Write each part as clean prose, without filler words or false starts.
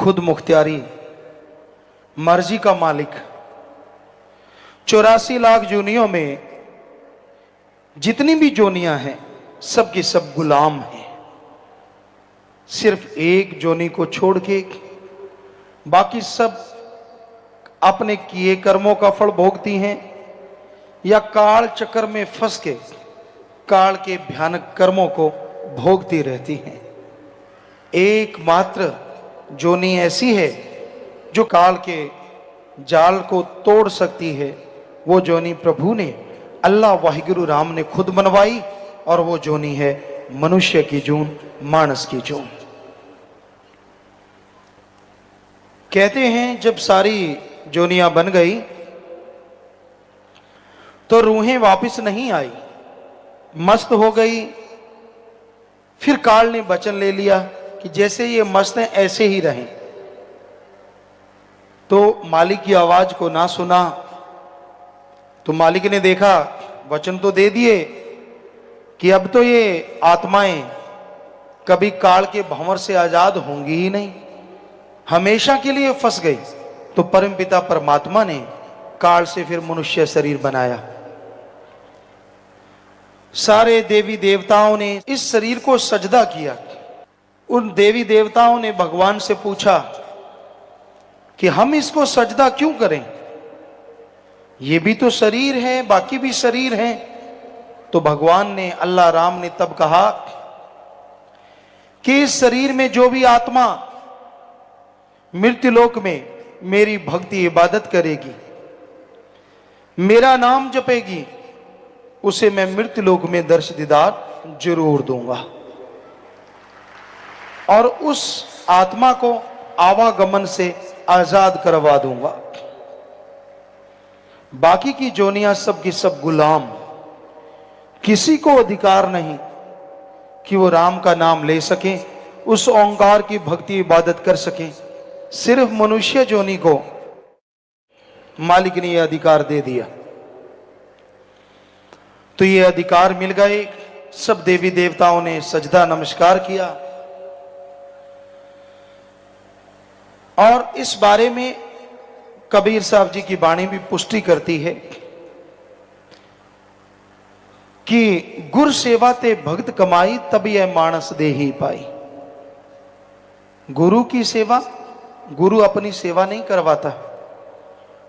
खुद मुख्तियारी, मर्जी का मालिक, 84 लाख जोनियों में जितनी भी जोनियां हैं सब की सब गुलाम हैं। सिर्फ एक जोनी को छोड़ के बाकी सब अपने किए कर्मों का फल भोगती हैं या काल चक्कर में फंस के काल के भयानक कर्मों को भोगती रहती हैं। एकमात्र जोनी ऐसी है जो काल के जाल को तोड़ सकती है। वो जोनी प्रभु ने, अल्लाह वाहिगुरु राम ने खुद बनवाई, और वो जोनी है मनुष्य की जून, मानस की जून। कहते हैं जब सारी जोनियां बन गई तो रूहें वापस नहीं आई, मस्त हो गई। फिर काल ने वचन ले लिया कि जैसे ये मस्त हैं ऐसे ही रहें। तो मालिक की आवाज को ना सुना तो मालिक ने देखा, वचन तो दे दिए कि अब तो ये आत्माएं कभी काल के भंवर से आजाद होंगी ही नहीं, हमेशा के लिए फंस गई। तो परमपिता परमात्मा ने काल से फिर मनुष्य शरीर बनाया। सारे देवी देवताओं ने इस शरीर को सजदा किया। उन देवी देवताओं ने भगवान से पूछा कि हम इसको सजदा क्यों करें, ये भी तो शरीर है, बाकी भी शरीर हैं। तो भगवान ने, अल्लाह राम ने तब कहा कि इस शरीर में जो भी आत्मा मृत्युलोक में मेरी भक्ति इबादत करेगी, मेरा नाम जपेगी, उसे मैं मृत्युलोक में दर्श दीदार जरूर दूंगा और उस आत्मा को आवागमन से आजाद करवा दूंगा। बाकी की जोनियां सब की सब गुलाम, किसी को अधिकार नहीं कि वो राम का नाम ले सके, उस ओंकार की भक्ति इबादत कर सके। सिर्फ मनुष्य जोनी को मालिक ने यह अधिकार दे दिया। तो ये अधिकार मिल गए। सब देवी देवताओं ने सजदा नमस्कार किया। और इस बारे में कबीर साहब जी की वाणी भी पुष्टि करती है कि गुर सेवा ते भक्त कमाई, तब यह मानस दे ही पाई। गुरु की सेवा, गुरु अपनी सेवा नहीं करवाता।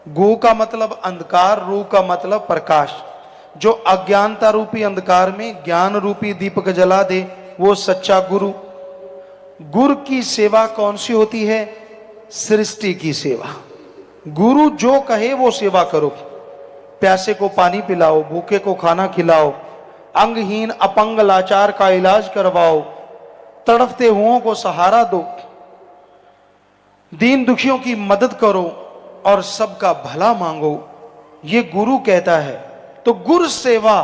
गु का मतलब अंधकार, रू का मतलब प्रकाश। जो अज्ञानता रूपी अंधकार में ज्ञान रूपी दीपक जला दे, वो सच्चा गुरु। गुरु की सेवा कौन सी होती है? सृष्टि की सेवा। गुरु जो कहे वो सेवा करो। प्यासे को पानी पिलाओ, भूखे को खाना खिलाओ, अंगहीन अपंग लाचार का इलाज करवाओ, तड़पते हुओं को सहारा दो, दीन दुखियों की मदद करो और सबका भला मांगो, ये गुरु कहता है। तो गुरु सेवा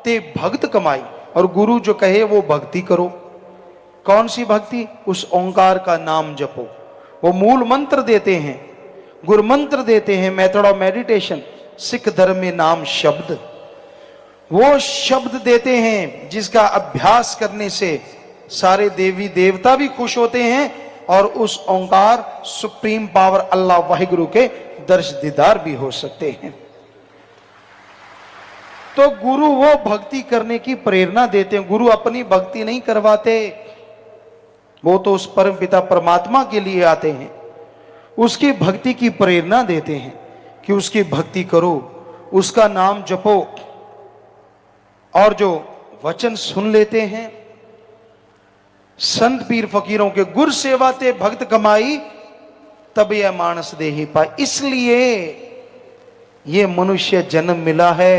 ते भक्त कमाई, और गुरु जो कहे वो भक्ति करो। कौन सी भक्ति? उस ओंकार का नाम जपो। वो मूल मंत्र देते हैं, गुरु मंत्र देते हैं, मेथड ऑफ मेडिटेशन। सिख धर्म में नाम शब्द, वो शब्द देते हैं जिसका अभ्यास करने से सारे देवी देवता भी खुश होते हैं और उस ओंकार सुप्रीम पावर अल्लाह वाहिगुरु के दर्श दीदार भी हो सकते हैं। तो गुरु वो भक्ति करने की प्रेरणा देते हैं। गुरु अपनी भक्ति नहीं करवाते, वो तो उस परम पिता परमात्मा के लिए आते हैं, उसकी भक्ति की प्रेरणा देते हैं कि उसकी भक्ति करो, उसका नाम जपो। और जो वचन सुन लेते हैं संत पीर फकीरों के, गुर सेवा ते भक्त कमाई, तब यह मानस दे ही पाए। इसलिए ये मनुष्य जन्म मिला है।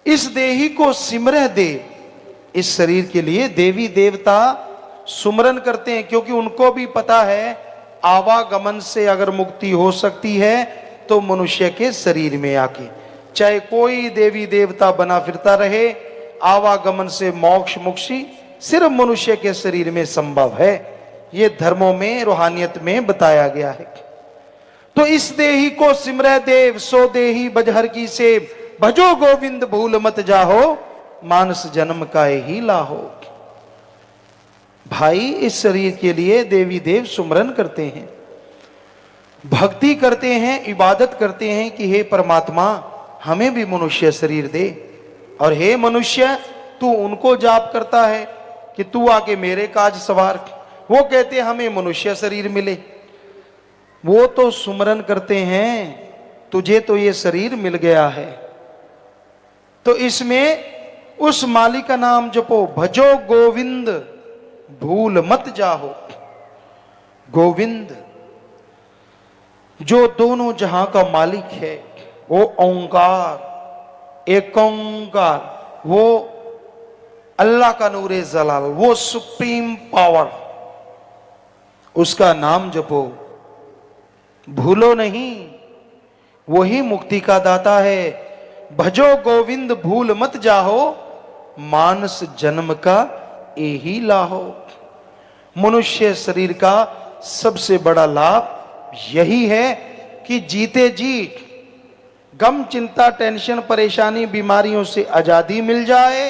इस देही को सिमरह दे। इस शरीर के लिए देवी देवता सुमरन करते हैं, क्योंकि उनको भी पता है आवागमन से अगर मुक्ति हो सकती है तो मनुष्य के शरीर में आके, चाहे कोई देवी देवता बना फिरता रहे, आवागमन से मोक्ष मुक्ति सिर्फ मनुष्य के शरीर में संभव है। ये धर्मों में, रूहानियत में बताया गया है। तो इस देही को सिमरह देव, सो देही बजहर की सेव, भजो गोविंद भूल मत जाहो, मानस जन्म का ही लाहो। भाई इस शरीर के लिए देवी देव सुमरन करते हैं, भक्ति करते हैं, इबादत करते हैं कि हे परमात्मा हमें भी मनुष्य शरीर दे। और हे मनुष्य तू उनको जाप करता है कि तू आके मेरे काज सवार, वो कहते हमें मनुष्य शरीर मिले। वो तो सुमरन करते हैं तुझे तो ये शरीर मिल गया है, तो इसमें उस मालिक का नाम जपो, भजो गोविंद भूल मत जाहो। गोविंद जो दोनों जहां का मालिक है, वो ओंकार, एक ओंकार, वो अल्लाह का नूरे जलाल, वो सुप्रीम पावर, उसका नाम जपो, भूलो नहीं, वही मुक्ति का दाता है। भजो गोविंद भूल मत जाहो, मानस जन्म का यही लाहो। मनुष्य शरीर का सबसे बड़ा लाभ यही है कि जीते जी गम चिंता टेंशन परेशानी बीमारियों से आजादी मिल जाए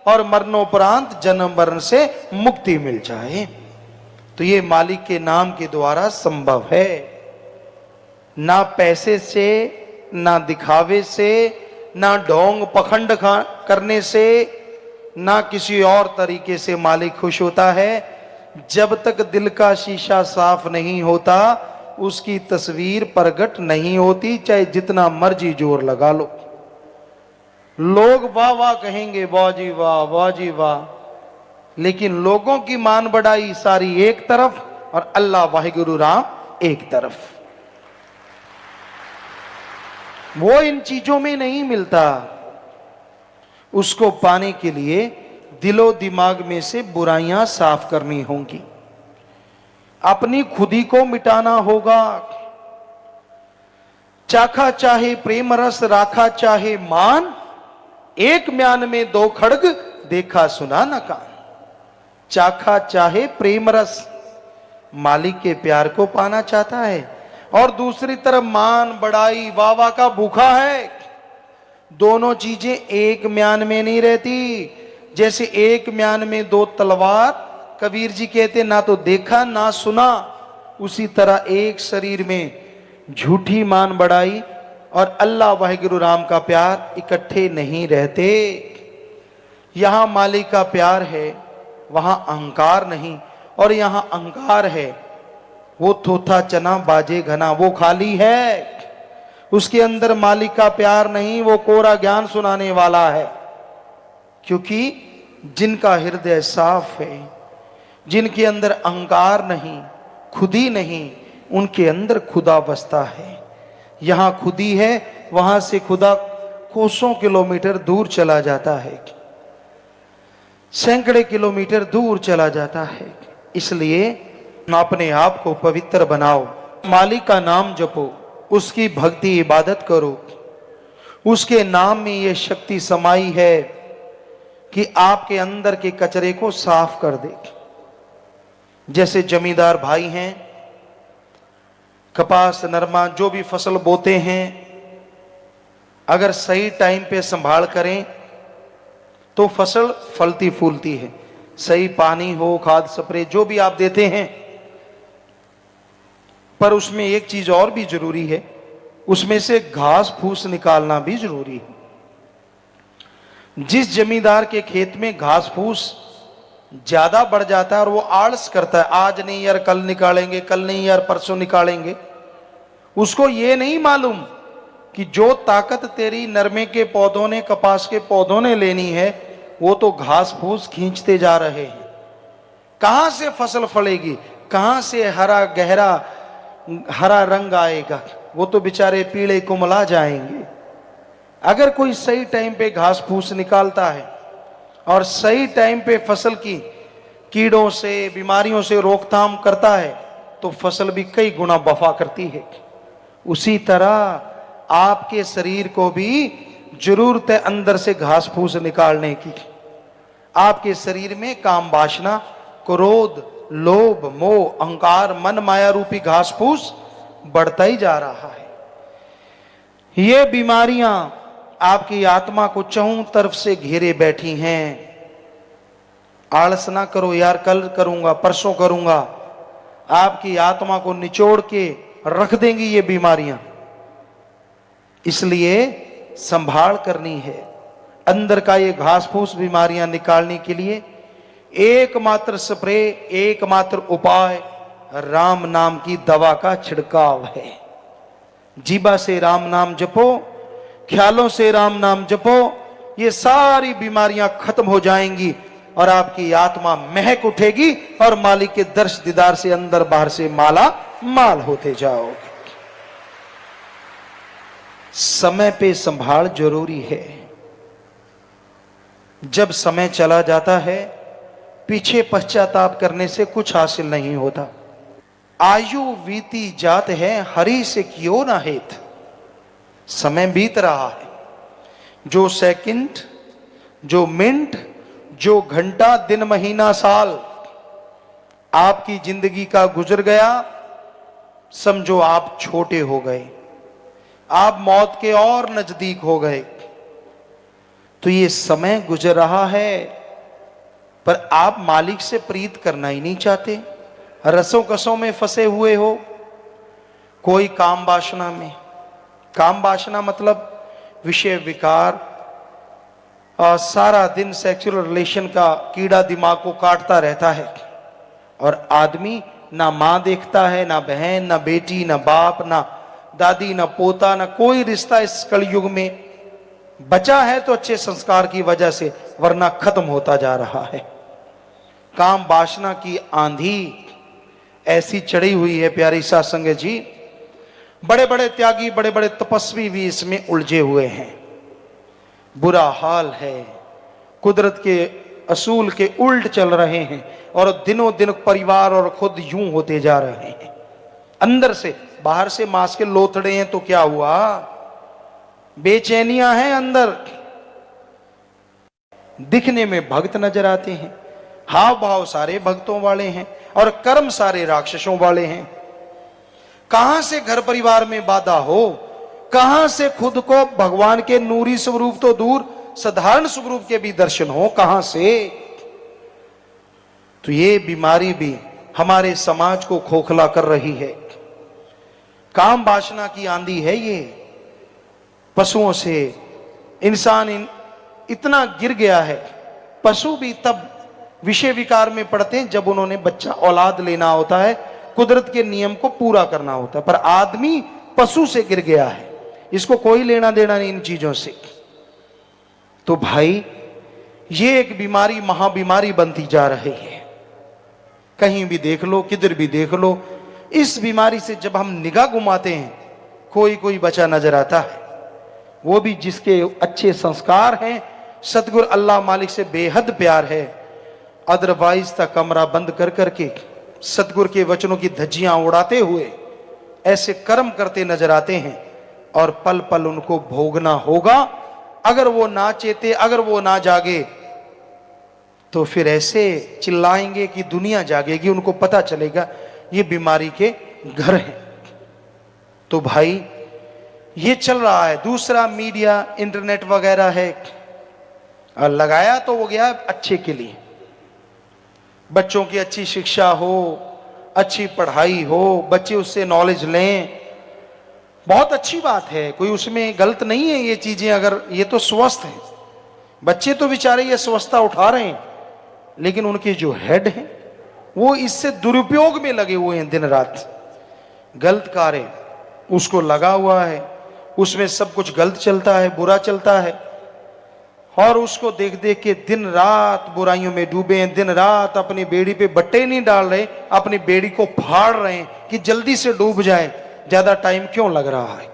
और मरणोपरांत जन्म मरण से मुक्ति मिल जाए। तो ये मालिक के नाम के द्वारा संभव है, ना पैसे से, ना दिखावे से, ना ढोंग पखंड करने से, ना किसी और तरीके से मालिक खुश होता है। जब तक दिल का शीशा साफ नहीं होता उसकी तस्वीर प्रकट नहीं होती, चाहे जितना मर्जी जोर लगा लो। लोग वाह वाह कहेंगे, वाह जी वाह, वाह जी वाह, लेकिन लोगों की मान बढ़ाई सारी एक तरफ और अल्लाह वाहिगुरु राम एक तरफ। वो इन चीजों में नहीं मिलता। उसको पाने के लिए दिलो दिमाग में से बुराइयां साफ करनी होंगी, अपनी खुदी को मिटाना होगा। चाखा चाहे प्रेम रस, राखा चाहे मान, एक म्यान में दो खड़ग, देखा सुना न कान। चाखा चाहे प्रेम रस, मालिक के प्यार को पाना चाहता है, और दूसरी तरफ मान बड़ाई वावा का भूखा है। दोनों चीजें एक म्यान में नहीं रहती। जैसे एक म्यान में दो तलवार, कबीर जी कहते ना तो देखा ना सुना, उसी तरह एक शरीर में झूठी मान बढ़ाई और अल्लाह वाहिगुरु राम का प्यार इकट्ठे नहीं रहते। यहां मालिक का प्यार है, वहां अहंकार नहीं, और यहां अहंकार है वो थोथा चना बाजे घना, वो खाली है, उसके अंदर मालिक का प्यार नहीं, वो कोरा ज्ञान सुनाने वाला है। क्योंकि जिनका हृदय साफ है, जिनके अंदर अहंकार नहीं, खुदी नहीं, उनके अंदर खुदा बसता है। यहां खुदी है, वहां से खुदा कोसों किलोमीटर दूर चला जाता है, सैकड़े किलोमीटर दूर चला जाता है। इसलिए अपने आप को पवित्र बनाओ, मालिक का नाम जपो, उसकी भक्ति इबादत करो। उसके नाम में यह शक्ति समाई है कि आपके अंदर के कचरे को साफ कर दे। जैसे जमींदार भाई हैं, कपास नरमा जो भी फसल बोते हैं, अगर सही टाइम पे संभाल करें तो फसल फलती फूलती है। सही पानी हो, खाद स्प्रे जो भी आप देते हैं, पर उसमें एक चीज और भी जरूरी है, उसमें से घास फूस निकालना भी जरूरी है। जिस जमींदार के खेत में घास फूस ज्यादा बढ़ जाता है और वो आलस करता है, आज नहीं यार कल निकालेंगे, कल नहीं यार परसों निकालेंगे, उसको ये नहीं मालूम कि जो ताकत तेरी नरमे के पौधों ने, कपास के पौधों ने लेनी है, वो तो घास फूस खींचते जा रहे हैं। कहां से फसल फलेगी, कहां से हरा गहरा हरा रंग आएगा, वो तो बेचारे पीले कुमला जाएंगे। अगर कोई सही टाइम पे घास फूस निकालता है और सही टाइम पे फसल की कीड़ों से, बीमारियों से रोकथाम करता है, तो फसल भी कई गुना वफा करती है। उसी तरह आपके शरीर को भी जरूरत है अंदर से घास फूस निकालने की। आपके शरीर में काम वासना, क्रोध, लोभ, मोह, अहंकार, मन माया रूपी घास फूस बढ़ता ही जा रहा है। ये बीमारियां आपकी आत्मा को चौं तरफ से घेरे बैठी हैं। आलस ना करो यार, कल करूंगा, परसों करूंगा। आपकी आत्मा को निचोड़ के रख देंगी ये बीमारियां। इसलिए संभाल करनी है। अंदर का ये घास फूस बीमारियां निकालने के लिए एकमात्र स्प्रे, एकमात्र उपाय राम नाम की दवा का छिड़काव है। जीभा से राम नाम जपो, ख्यालों से राम नाम जपो, ये सारी बीमारियां खत्म हो जाएंगी और आपकी आत्मा महक उठेगी और मालिक के दर्श दीदार से अंदर बाहर से माला माल होते जाओगे। समय पे संभाल जरूरी है। जब समय चला जाता है, पीछे पश्चाताप करने से कुछ हासिल नहीं होता। आयु बीती जात है, हरि से क्यों ना हेत। समय बीत रहा है, जो सेकंड, जो मिनट, जो घंटा, दिन, महीना, साल आपकी जिंदगी का गुजर गया, समझो आप छोटे हो गए, आप मौत के और नजदीक हो गए। तो ये समय गुजर रहा है, पर आप मालिक से प्रीत करना ही नहीं चाहते। रसों कसों में फंसे हुए हो, कोई काम वासना में। काम वासना मतलब विषय विकार, सारा दिन सेक्सुअल रिलेशन का कीड़ा दिमाग को काटता रहता है और आदमी ना मां देखता है, ना बहन, ना बेटी, ना बाप, ना दादी, ना पोता, ना कोई रिश्ता इस कलयुग में बचा है तो अच्छे संस्कार की वजह से, वरना खत्म होता जा रहा है। काम वासना की आंधी ऐसी चढ़ी हुई है प्यारी साध संगत जी, बड़े बड़े त्यागी, बड़े बड़े तपस्वी भी इसमें उलझे हुए हैं। बुरा हाल है, कुदरत के असूल के उल्ट चल रहे हैं और दिनों दिन परिवार और खुद यूं होते जा रहे हैं। अंदर से, बाहर से मांस के लोथड़े हैं तो क्या हुआ, बेचैनियां हैं अंदर, दिखने में भक्त नजर आते हैं, हाव भाव सारे भक्तों वाले हैं और कर्म सारे राक्षसों वाले हैं। कहां से घर परिवार में बाधा हो, कहां से खुद को भगवान के नूरी स्वरूप तो दूर, साधारण स्वरूप के भी दर्शन हो, कहां से। तो ये बीमारी भी हमारे समाज को खोखला कर रही है। काम वासना की आंधी है ये। पशुओं से इंसान इतना गिर गया है, पशु भी तब विषय विकार में पड़ते हैं जब उन्होंने बच्चा औलाद लेना होता है, कुदरत के नियम को पूरा करना होता है। पर आदमी पशु से गिर गया है, इसको कोई लेना देना नहीं इन चीजों से। तो भाई ये एक बीमारी, महाबीमारी बनती जा रही है। कहीं भी देख लो, किधर भी देख लो, इस बीमारी से जब हम निगाह घुमाते हैं, कोई कोई बचा नजर आता है, वो भी जिसके अच्छे संस्कार हैं, सतगुरु अल्लाह मालिक से बेहद प्यार है। अदरवाइज तक कमरा बंद कर करके सतगुरु के वचनों की धज्जियां उड़ाते हुए ऐसे कर्म करते नजर आते हैं और पल पल उनको भोगना होगा। अगर वो ना चेते, अगर वो ना जागे, तो फिर ऐसे चिल्लाएंगे कि दुनिया जागेगी, उनको पता चलेगा ये बीमारी के घर हैं। तो भाई ये चल रहा है। दूसरा मीडिया, इंटरनेट वगैरह है, और लगाया तो वो गया अच्छे के लिए, बच्चों की अच्छी शिक्षा हो, अच्छी पढ़ाई हो, बच्चे उससे नॉलेज लें, बहुत अच्छी बात है, कोई उसमें गलत नहीं है ये चीजें। अगर ये तो स्वस्थ है, बच्चे तो बेचारे ये स्वस्थता उठा रहे हैं, लेकिन उनके जो हेड हैं वो इससे दुरुपयोग में लगे हुए हैं। दिन रात गलत कार्य उसको लगा हुआ है, उसमें सब कुछ गलत चलता है, बुरा चलता है, और उसको देख देख के दिन रात बुराइयों में डूबे हैं। दिन रात अपनी बेड़ी पे बट्टे नहीं डाल रहे, अपनी बेड़ी को फाड़ रहे हैं कि जल्दी से डूब जाए, ज्यादा टाइम क्यों लग रहा है।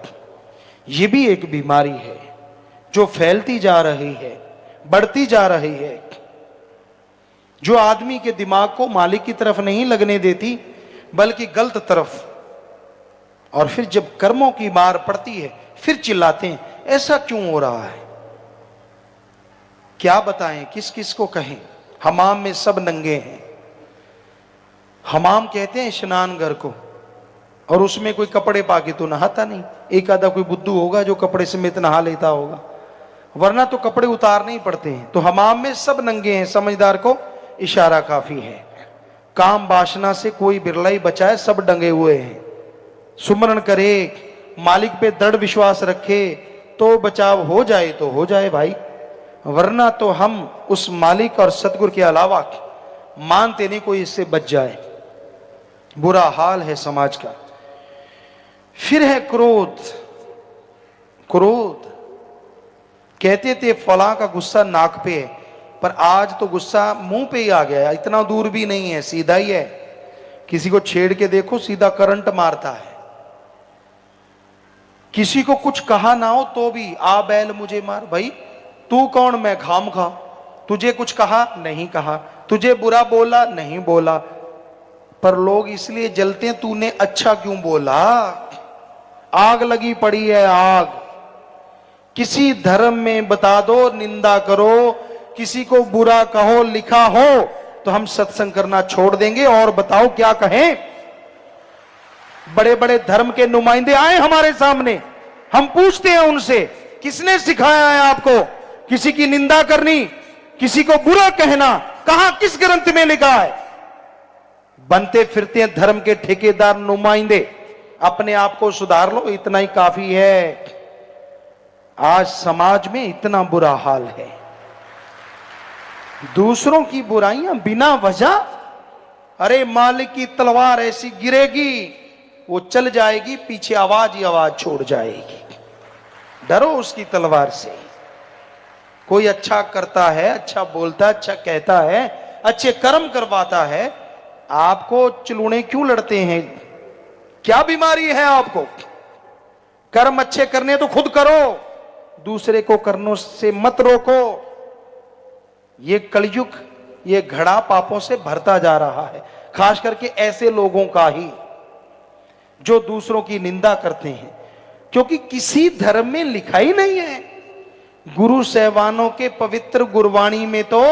ये भी एक बीमारी है जो फैलती जा रही है, बढ़ती जा रही है, जो आदमी के दिमाग को मालिक की तरफ नहीं लगने देती बल्कि गलत तरफ। और फिर जब कर्मों की मार पड़ती है फिर चिल्लाते हैं ऐसा क्यों हो रहा है। क्या बताएं, किस किस को कहें। हमाम में सब नंगे हैं। हमाम कहते हैं स्नान घर को, और उसमें कोई कपड़े पाके तो नहाता नहीं। एक आधा कोई बुद्धू होगा जो कपड़े समेत नहा लेता होगा, वरना तो कपड़े उतारने ही पड़ते हैं। तो हमाम में सब नंगे हैं, समझदार को इशारा काफी है। काम वासना से कोई बिरला ही बचा है, सब डंगे हुए हैं। सुमरण करे, मालिक पे दृढ़ विश्वास रखे तो बचाव हो जाए तो हो जाए भाई, वरना तो हम उस मालिक और सतगुरु के अलावा मानते नहीं कोई इससे बच जाए। बुरा हाल है समाज का। फिर है क्रोध। क्रोध कहते थे फला का गुस्सा नाक पे है, पर आज तो गुस्सा मुंह पे ही आ गया है। इतना दूर भी नहीं है, सीधा ही है। किसी को छेड़ के देखो, सीधा करंट मारता है। किसी को कुछ कहा ना हो तो भी आ बैल मुझे मार। भाई तू कौन, मैं खाम खा। तुझे कुछ कहा नहीं कहा, तुझे बुरा बोला नहीं बोला, पर लोग इसलिए जलते हैं तूने अच्छा क्यों बोला। आग लगी पड़ी है, आग। किसी धर्म में बता दो निंदा करो, किसी को बुरा कहो लिखा हो तो हम सत्संग करना छोड़ देंगे। और बताओ क्या कहें। बड़े बड़े धर्म के नुमाइंदे आए हमारे सामने, हम पूछते हैं उनसे किसने सिखाया है आपको किसी की निंदा करनी, किसी को बुरा कहना, कहां किस ग्रंथ में लिखा है। बनते फिरते हैं धर्म के ठेकेदार नुमाइंदे। अपने आप को सुधार लो, इतना ही काफी है। आज समाज में इतना बुरा हाल है, दूसरों की बुराइयां बिना वजह। अरे मालिक की तलवार ऐसी गिरेगी, वो चल जाएगी, पीछे आवाज ही आवाज छोड़ जाएगी। डरो उसकी तलवार से। कोई अच्छा करता है, अच्छा बोलता है, अच्छा कहता है, अच्छे कर्म करवाता है, आपको चलूने क्यों लड़ते हैं। क्या बीमारी है आपको। कर्म अच्छे करने तो खुद करो, दूसरे को करने से मत रोको। ये कलयुग, ये घड़ा पापों से भरता जा रहा है, खास करके ऐसे लोगों का ही जो दूसरों की निंदा करते हैं, क्योंकि किसी धर्म में लिखा ही नहीं है। गुरु सहबानों के पवित्र गुरबाणी में तो,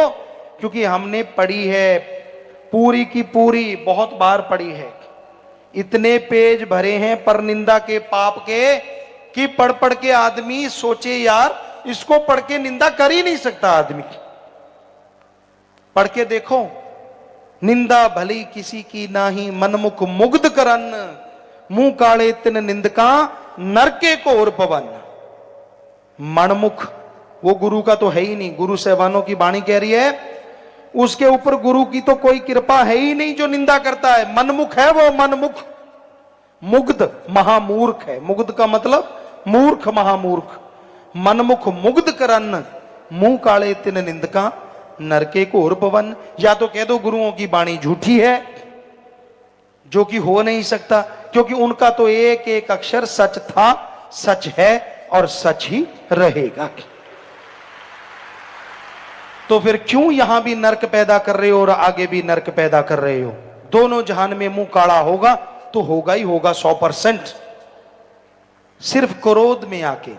क्योंकि हमने पढ़ी है पूरी की पूरी, बहुत बार पढ़ी है, इतने पेज भरे हैं पर निंदा के पाप के कि पढ़ पढ़ के आदमी सोचे यार इसको पढ़ के निंदा कर ही नहीं सकता आदमी। पढ़ के देखो, निंदा भली किसी की नाही, मनमुख मुग्ध करन, मुंह काले तिन निंदका, नरके को और पवन। मनमुख वो गुरु का तो है ही नहीं। गुरु सहबानों की वाणी कह रही है उसके ऊपर गुरु की तो कोई कृपा है ही नहीं जो निंदा करता है। मनमुख है वो, मनमुख। मुग्ध महामूर्ख है। मुग्ध का मतलब मूर्ख, महामूर्ख। मनमुख मुग्ध करन, मुंह काले तिन निंदका, नरके को और पवन। या तो कह दो गुरुओं की वाणी झूठी है, जो कि हो नहीं सकता, क्योंकि उनका तो एक एक अक्षर सच था, सच है और सच ही रहेगा। तो फिर क्यों यहां भी नरक पैदा कर रहे हो और आगे भी नरक पैदा कर रहे हो। दोनों जहान में मुंह काला होगा तो होगा ही होगा 100%। सिर्फ क्रोध में आके,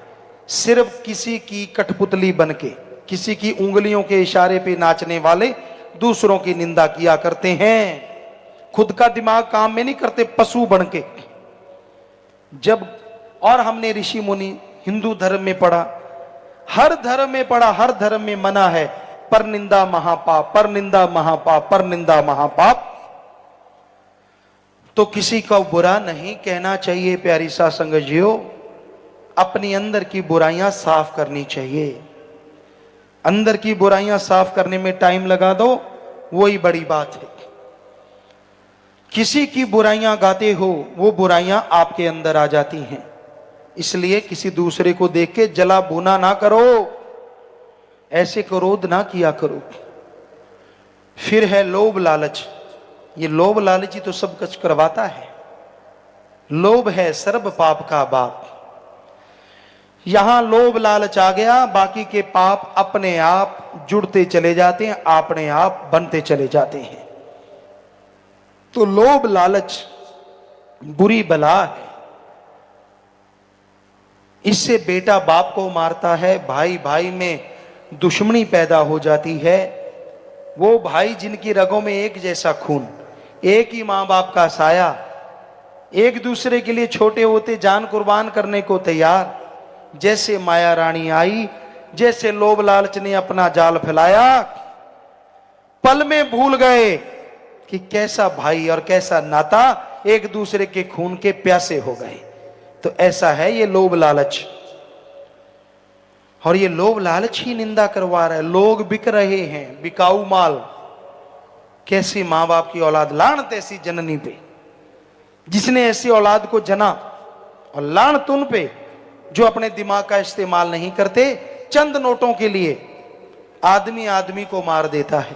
सिर्फ किसी की कठपुतली बनके, किसी की उंगलियों के इशारे पे नाचने वाले दूसरों की निंदा किया करते हैं। खुद का दिमाग काम में नहीं करते, पशु बनके। जब और हमने ऋषि मुनि हिंदू धर्म में पढ़ा, हर धर्म में पढ़ा, हर धर्म में मना है पर निंदा महापाप, पर निंदा महापाप, पर निंदा महापाप। तो किसी का बुरा नहीं कहना चाहिए प्यारी सा संगजियो। अपनी अंदर की बुराइयां साफ करनी चाहिए। अंदर की बुराइयां साफ करने में टाइम लगा दो, वही बड़ी बात है। किसी की बुराइयां गाते हो, वो बुराइयां आपके अंदर आ जाती हैं। इसलिए किसी दूसरे को देख के जला भुना ना करो, ऐसे क्रोध ना किया करो। फिर है लोभ लालच। ये लोभ लालच ही तो सब कुछ करवाता है। लोभ है सर्व पाप का बाप। यहां लोभ लालच आ गया, बाकी के पाप अपने आप जुड़ते चले जाते हैं, अपने आप बनते चले जाते हैं। तो लोभ लालच बुरी बला है। इससे बेटा बाप को मारता है, भाई भाई में दुश्मनी पैदा हो जाती है। वो भाई जिनकी रगों में एक जैसा खून, एक ही मां बाप का साया, एक दूसरे के लिए छोटे होते जान कुर्बान करने को तैयार। जैसे माया रानी आई, जैसे लोभ लालच ने अपना जाल फैलाया, पल में भूल गए कि कैसा भाई और कैसा नाता, एक दूसरे के खून के प्यासे हो गए। तो ऐसा है ये लोभ लालच, और ये लोभ लालच ही निंदा करवा रहा है। लोग बिक रहे हैं, बिकाऊ माल। कैसी मां बाप की औलाद, लानत ऐसी जननी पे जिसने ऐसी औलाद को जना, और लानत उन पे जो अपने दिमाग का इस्तेमाल नहीं करते। चंद नोटों के लिए आदमी आदमी को मार देता है।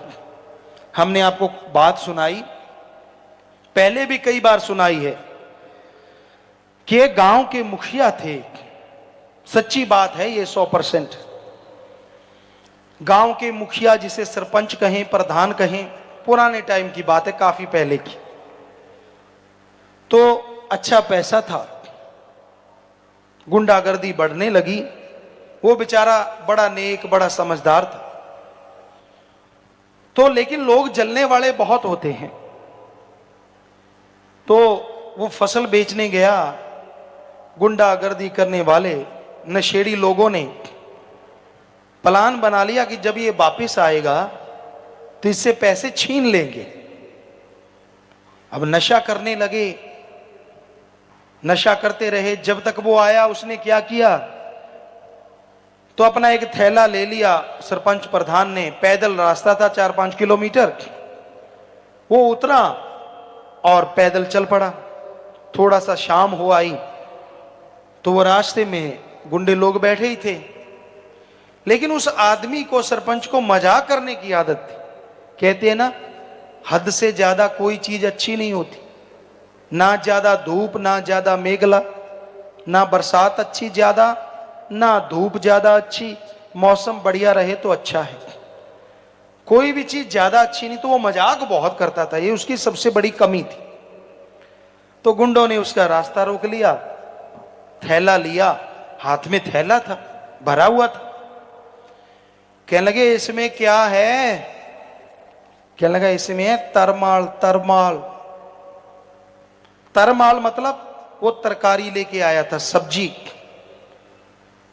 हमने आपको बात सुनाई, पहले भी कई बार सुनाई है, कि गांव के मुखिया थे। सच्ची बात है ये 100%। गांव के मुखिया, जिसे सरपंच कहें, प्रधान कहें, पुराने टाइम की बात है, काफी पहले की। तो अच्छा पैसा था, गुंडागर्दी बढ़ने लगी। वो बेचारा बड़ा नेक, बड़ा समझदार था। तो लेकिन लोग जलने वाले बहुत होते हैं। तो वो फसल बेचने गया, गुंडागर्दी करने वाले नशेड़ी लोगों ने प्लान बना लिया कि जब ये वापिस आएगा तो इससे पैसे छीन लेंगे। अब नशा करने लगे, नशा करते रहे। जब तक वो आया, उसने क्या किया, तो अपना एक थैला ले लिया सरपंच प्रधान ने। पैदल रास्ता था 4-5 किलोमीटर। वो उतरा और पैदल चल पड़ा। थोड़ा सा शाम हो आई तो वो रास्ते में गुंडे लोग बैठे ही थे। लेकिन उस आदमी को, सरपंच को, मजाक करने की आदत थी। कहते हैं ना, हद से ज्यादा कोई चीज अच्छी नहीं होती। ना ज्यादा धूप, ना ज्यादा मेघला, ना बरसात अच्छी ज्यादा, ना धूप ज्यादा अच्छी। मौसम बढ़िया रहे तो अच्छा है। कोई भी चीज ज्यादा अच्छी नहीं। तो वो मजाक बहुत करता था, ये उसकी सबसे बड़ी कमी थी। तो गुंडों ने उसका रास्ता रोक लिया, थैला लिया, हाथ में थैला था, भरा हुआ था। कहने लगे इसमें क्या है? कहने लगा इसमें है तरमाल। तरमाल, तरमाल मतलब वो तरकारी लेके आया था, सब्जी।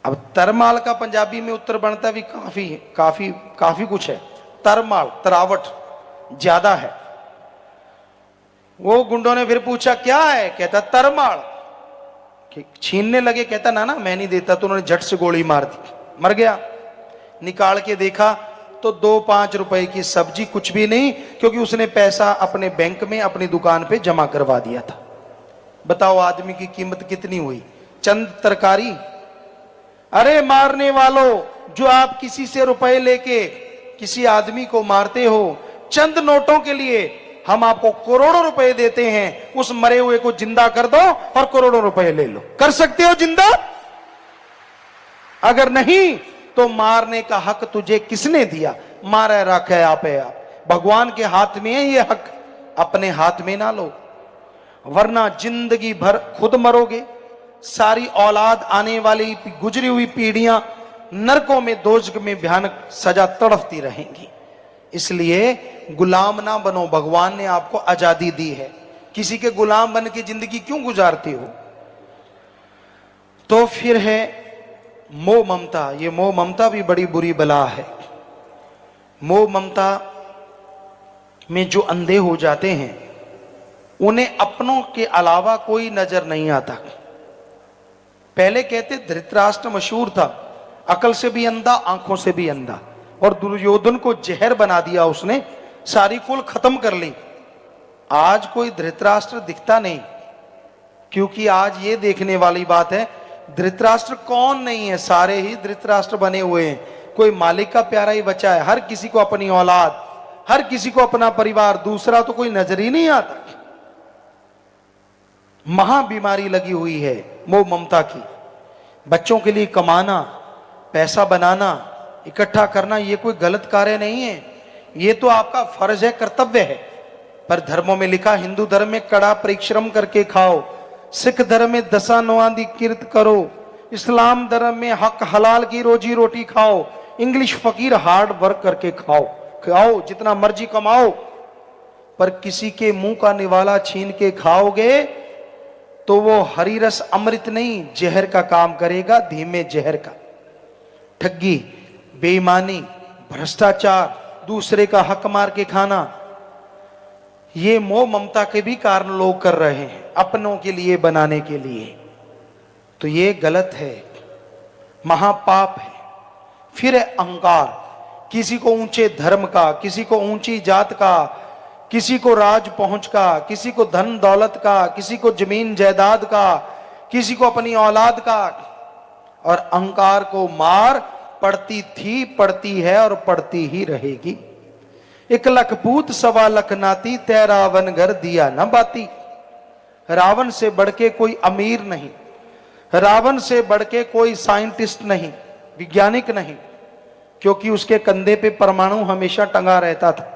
अब तरमाल का पंजाबी में उत्तर बनता भी काफी कुछ है। तरमाल, तरावट ज्यादा है। वो गुंडों ने फिर पूछा क्या है? कहता तरमाल। छीनने लगे, कहता ना ना मैं नहीं देता। तो उन्होंने झट से गोली मार दी, मर गया। निकाल के देखा तो 2-5 रुपए की सब्जी, कुछ भी नहीं, क्योंकि उसने पैसा अपने बैंक में, अपनी दुकान पे जमा करवा दिया था। बताओ आदमी की कीमत कितनी हुई? चंद तरकारी। अरे मारने वालों, जो आप किसी से रुपए लेके किसी आदमी को मारते हो, चंद नोटों के लिए हम आपको करोड़ों रुपए देते हैं। उस मरे हुए को जिंदा कर दो और करोड़ों रुपए ले लो। कर सकते हो जिंदा? अगर नहीं तो मारने का हक तुझे किसने दिया? मारे रखे आप। भगवान के हाथ में है ये हक, अपने हाथ में ना लो, वरना जिंदगी भर खुद मरोगे। सारी औलाद, आने वाली गुजरी हुई पीढ़ियां नरकों में, दोजख में भयानक सजा तड़पती रहेंगी। इसलिए गुलाम ना बनो। भगवान ने आपको आजादी दी है, किसी के गुलाम बन के जिंदगी क्यों गुजारते हो? तो फिर है मोह ममता। ये मोह ममता भी बड़ी बुरी बला है। मोह ममता में जो अंधे हो जाते हैं, उन्हें अपनों के अलावा कोई नजर नहीं आता। पहले कहते धृतराष्ट्र मशहूर था, अकल से भी अंधा, आंखों से भी अंधा, और दुर्योधन को जहर बना दिया उसने, सारी कुल खत्म कर ली। आज कोई धृतराष्ट्र दिखता नहीं, क्योंकि आज ये देखने वाली बात है धृतराष्ट्र कौन नहीं है, सारे ही धृतराष्ट्र बने हुए हैं। कोई मालिक का प्यारा ही बचा है। हर किसी को अपनी औलाद, हर किसी को अपना परिवार, दूसरा तो कोई नजर ही नहीं आता। महा बीमारी लगी हुई है मोह ममता की। बच्चों के लिए कमाना, पैसा बनाना, इकट्ठा करना, ये कोई गलत कार्य नहीं है, ये तो आपका फर्ज है, कर्तव्य है। पर धर्मों में लिखा, हिंदू धर्म में कड़ा परिश्रम करके खाओ, सिख धर्म में दशा नवादी कीर्त करो, इस्लाम धर्म में हक हलाल की रोजी रोटी खाओ, इंग्लिश फकीर हार्ड वर्क करके खाओ, जितना मर्जी कमाओ। पर किसी के मुंह का निवाला छीन के खाओगे तो वो हरी रस अमृत नहीं, जहर का काम करेगा, धीमे जहर का। ठगी, बेईमानी, भ्रष्टाचार, दूसरे का हक मार के खाना, ये मोह ममता के भी कारण लोग कर रहे हैं, अपनों के लिए बनाने के लिए। तो ये गलत है, महापाप है। फिर है अहंकार, किसी को ऊंचे धर्म का, किसी को ऊंची जात का, किसी को राज पहुंच का, किसी को धन दौलत का, किसी को जमीन जायदाद का, किसी को अपनी औलाद का। और अहंकार को मार पड़ती थी, पड़ती है और पड़ती ही रहेगी। 1 लख पूत 1.25 लख नाती, तै रावण घर दिया न बाती। रावण से बढ़ के कोई अमीर नहीं, रावण से बढ़ के कोई साइंटिस्ट नहीं, वैज्ञानिक नहीं, क्योंकि उसके कंधे पे परमाणु हमेशा टंगा रहता था।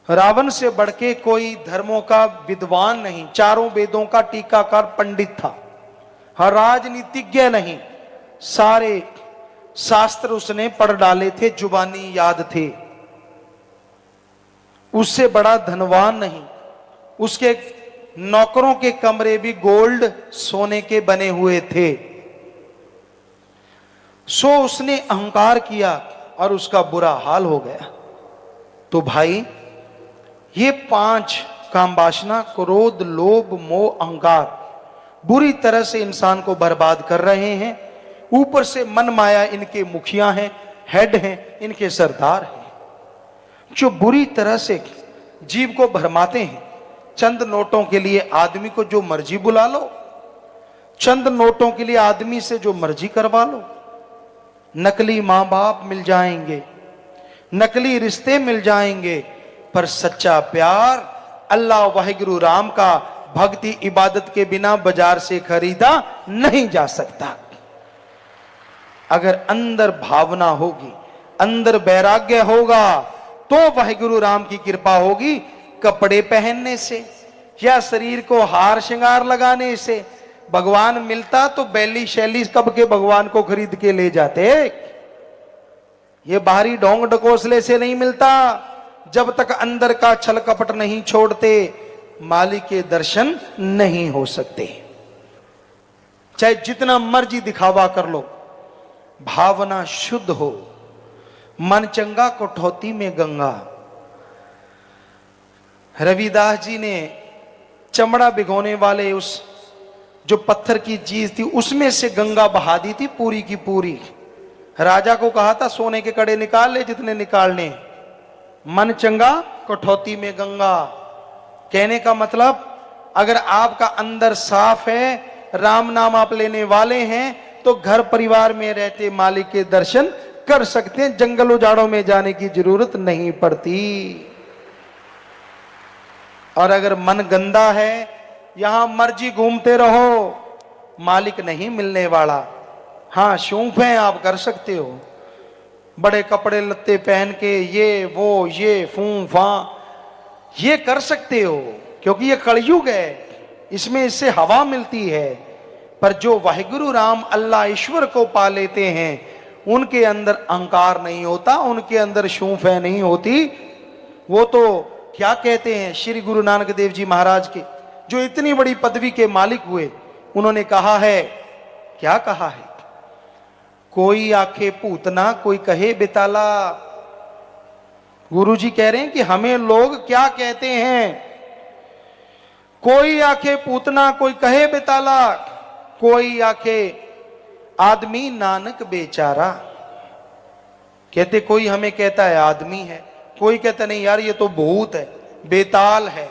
रावण से बढ़ के कोई धर्मों का विद्वान नहीं, चारों वेदों का टीकाकार पंडित था। हर राजनीतिज्ञ नहीं, सारे शास्त्र उसने पढ़ डाले थे, जुबानी याद थे। उससे बड़ा धनवान नहीं, उसके नौकरों के कमरे भी गोल्ड सोने के बने हुए थे। सो उसने अहंकार किया और उसका बुरा हाल हो गया। तो भाई ये 5 काम वासना, क्रोध, लोभ, मोह, अहंकार बुरी तरह से इंसान को बर्बाद कर रहे हैं। ऊपर से मन माया इनके मुखिया हैं, हेड हैं, इनके सरदार हैं, जो बुरी तरह से जीव को भरमाते हैं। चंद नोटों के लिए आदमी को जो मर्जी बुला लो, चंद नोटों के लिए आदमी से जो मर्जी करवा लो। नकली मां बाप मिल जाएंगे, नकली रिश्ते मिल जाएंगे, पर सच्चा प्यार अल्लाह वाहिगुरु राम का भक्ति इबादत के बिना बाजार से खरीदा नहीं जा सकता। अगर अंदर भावना होगी, अंदर वैराग्य होगा, तो वाहिगुरु राम की कृपा होगी। कपड़े पहनने से या शरीर को हार श्रृंगार लगाने से भगवान मिलता तो बैली शैली कब के भगवान को खरीद के ले जाते। ये बाहरी ढोंग ढकोसले से नहीं मिलता। जब तक अंदर का छल कपट नहीं छोड़ते, मालिक के दर्शन नहीं हो सकते। चाहे जितना मर्जी दिखावा कर लो, भावना शुद्ध हो, मन चंगा कठौती में गंगा। रविदास जी ने चमड़ा भिगोने वाले उस जो पत्थर की चीज थी उसमें से गंगा बहा दी थी पूरी की पूरी। राजा को कहा था सोने के कड़े निकाल ले जितने निकालने, मन चंगा कठौती में गंगा। कहने का मतलब अगर आपका अंदर साफ है, राम नाम आप लेने वाले हैं, तो घर परिवार में रहते मालिक के दर्शन कर सकते हैं। जंगल उजाड़ों में जाने की जरूरत नहीं पड़ती। और अगर मन गंदा है, यहां मर्जी घूमते रहो, मालिक नहीं मिलने वाला। हाँ शौक है, आप कर सकते हो, बड़े कपड़े लत्ते पहन के ये वो ये फूं फा ये कर सकते हो, क्योंकि ये कलयुग है, इसमें इससे हवा मिलती है। पर जो वाहिगुरु राम अल्लाह ईश्वर को पा लेते हैं, उनके अंदर अहंकार नहीं होता, उनके अंदर शूफ है नहीं होती। वो तो क्या कहते हैं श्री गुरु नानक देव जी महाराज के, जो इतनी बड़ी पदवी के मालिक हुए, उन्होंने कहा है, क्या कहा है, कोई आखे पूतना कोई कहे बिताला। गुरु जी कह रहे हैं कि हमें लोग क्या कहते हैं, कोई आखे पूतना कोई कहे बिताला, कोई आखे आदमी नानक बेचारा। कहते कोई हमें कहता है आदमी है, कोई कहता नहीं यार ये तो भूत है, बेताल है,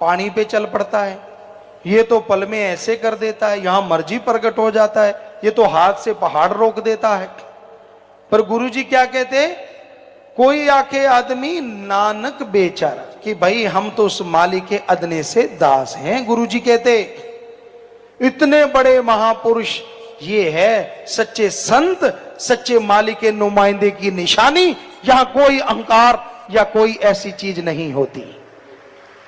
पानी पे चल पड़ता है, ये तो पल में ऐसे कर देता है, यहां मर्जी प्रकट हो जाता है, ये तो हाथ से पहाड़ रोक देता है। पर गुरुजी क्या कहते, कोई आके आदमी नानक बेचारा, कि भाई हम तो उस मालिक के अदने से दास हैं। गुरुजी कहते इतने बड़े महापुरुष, ये है सच्चे संत, सच्चे मालिक के नुमाइंदे की निशानी। यहां कोई अहंकार या कोई ऐसी चीज नहीं होती,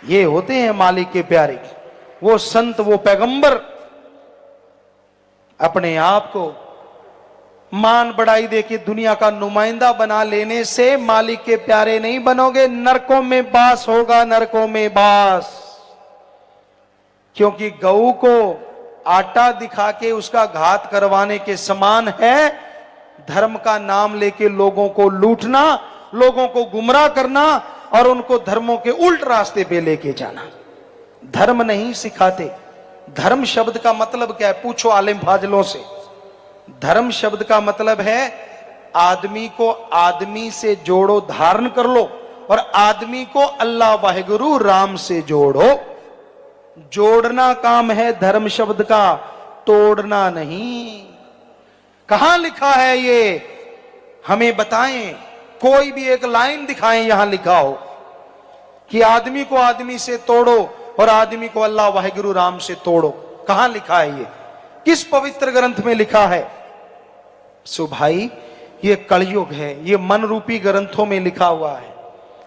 ये होते हैं मालिक के प्यारे, वो संत, वो पैगंबर। अपने आप को मान बढ़ाई देके दुनिया का नुमाइंदा बना लेने से मालिक के प्यारे नहीं बनोगे, नरकों में बास होगा, नरकों में बास। क्योंकि गऊ को आटा दिखा के उसका घात करवाने के समान है धर्म का नाम लेके लोगों को लूटना, लोगों को गुमराह करना और उनको धर्मों के उल्ट रास्ते पे लेके जाना। धर्म नहीं सिखाते। धर्म शब्द का मतलब क्या है? पूछो आलिम फाजिलों से। धर्म शब्द का मतलब है आदमी को आदमी से जोड़ो, धारण कर लो, और आदमी को अल्लाह वाहिगुरु राम से जोड़ो। जोड़ना काम है धर्म शब्द का, तोड़ना नहीं। कहां लिखा है ये? हमें बताएं, कोई भी एक लाइन दिखाएं यहां लिखा हो कि आदमी को आदमी से तोड़ो और आदमी को अल्लाह वाहिगुरु राम से तोड़ो। कहां लिखा है ये? किस पवित्र ग्रंथ में लिखा है? सो भाई, ये कलयुग है, ये मन रूपी ग्रंथों में लिखा हुआ है।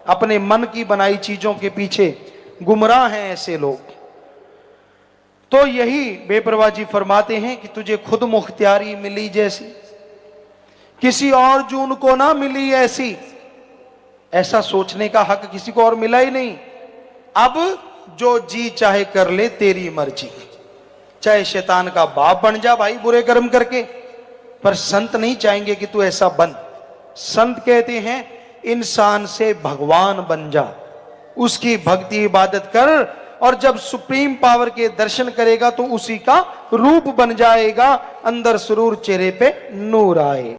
अपने मन की बनाई चीजों के पीछे गुमराह हैं ऐसे लोग। तो यही बेपरवाह जी फरमाते हैं कि तुझे खुद मुख्तियारी मिली जैसी, किसी और जून को ना मिली ऐसी। ऐसा सोचने का हक किसी को और मिला ही नहीं। अब जो जी चाहे कर ले, तेरी मर्जी। चाहे शैतान का बाप बन जा भाई बुरे कर्म करके, पर संत नहीं चाहेंगे कि तू ऐसा बन। संत कहते हैं इंसान से भगवान बन जा, उसकी भक्ति इबादत कर, और जब सुप्रीम पावर के दर्शन करेगा तो उसी का रूप बन जाएगा, अंदर सुरूर, चेहरे पे नूर आए।